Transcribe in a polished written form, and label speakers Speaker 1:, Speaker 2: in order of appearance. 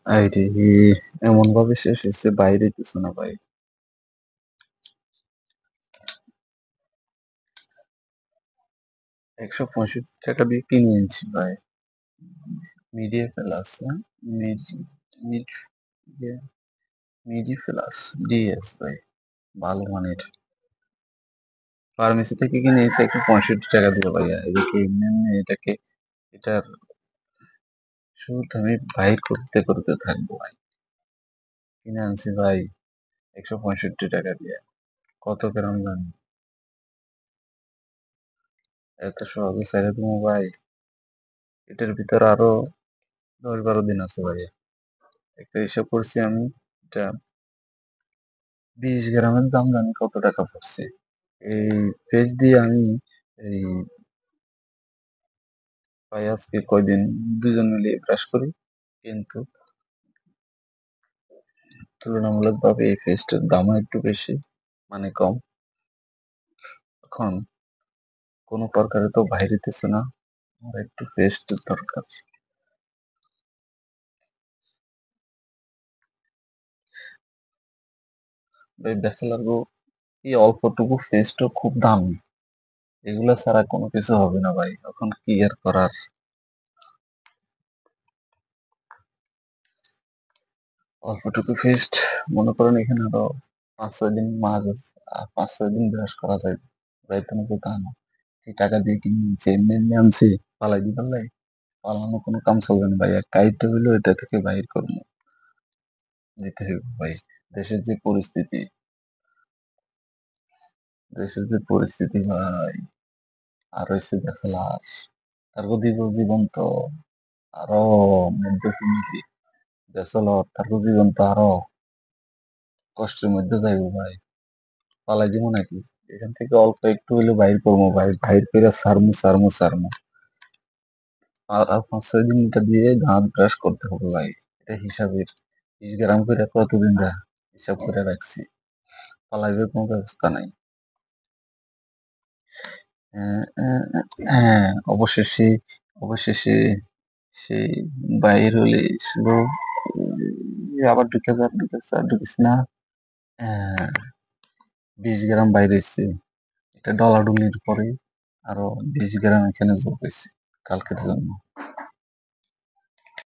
Speaker 1: আইরে এমন ভাবে শেষ হয়েছে বাইরে কিছু না ভাই। 165 টাকা দিয়ে কিনে এনেছি ভাই। মিডিয়া প্লাস না, মিডি মিড মিডি প্লাস ডিএস ভাই, ভালো মানের। ফার্মেসি থেকে কিনে এনেছি 165 টাকা দিয়ে ভাইয়া। এদিকে এমনি এমনি এটাকে, এটার সুদ আমি বাইর করতে করতে থাকবো ভাই। কিনে আনছি ভাই 165 টাকা দিয়ে। কত গ্রাম জানি, এত সহজে ছেড়ে দেবো ভাই? এটার ভিতর আরো 10-12 দিন আছে ভাইয়া। একটা হিসাব করছি আমি, এটা 20 গ্রামের দাম জানি কত টাকা পড়ছে। এই পেজ দিয়ে আমি এই ভাই আজকে কয়দিন দুজন মিলে ব্রাশ করি, কিন্তু তুলনামূলক ভাবে এই পেজটার দামও একটু বেশি, মানে কম। এখন কোনো প্রকারে তো বাইরেতেছে না, আমার একটু পেস্ট দরকার। এই ব্যাচেলার গো, এই অল্পটুকু পেস্টও খুব দামি। এগুলা ছাড়া কোনো কিছু হবে না ভাই, এখন কি আর করার। অল্পটুকু পেস্ট, মনে করেন এখানে আরো 5-6 দিন মাছ আছে, আর 5-6 দিন ব্রাশ করা যায়, যাইতে না যে তা না। এই টাকা দিয়ে কিনে নিচ্ছে, এমনি এমনি আনছি, পালাই দি পাল্লাই, পালানো কোনো কাম চলবে না ভাই। এক কাইটটা হইলো এটা থেকে বাইর করবো, দিতে হইব ভাই। দেশের যে পরিস্থিতি, দেশের যে পরিস্থিতি ভাই, আর হয়েছে ব্যাচেলার, তার জীবন তো আরো মধ্যে ফ্যামিলি, ব্যাচেলর তার জীবন তো আরো কষ্টের মধ্যে যাইবো ভাই। পালাই দিব নাকি? এখান থেকে অল্প একটু হইলে বাইর করবো ভাই, বাইর করে সারমু সারমু সারমু। আর 5-6 দিন এটা দিয়ে দাঁত ব্রাশ করতে হবে ভাই। এটা হিসাবের 20 গ্রাম করে কতদিন যা হিসাব করে রাখছি, পালাইবার কোনো ব্যবস্থা নাই। হ্যাঁ, অবশেষে অবশেষে সেই বাইর হলে শুধু আবার ঢুকে যা, ঢুকে যা, ঢুকিস না। হ্যাঁ, 20 গ্রাম বাইরে এসছে, এটা ডলাডুলির পরে আরো 20 গ্রাম এখানে যোগ হয়েছে কালকের জন্য।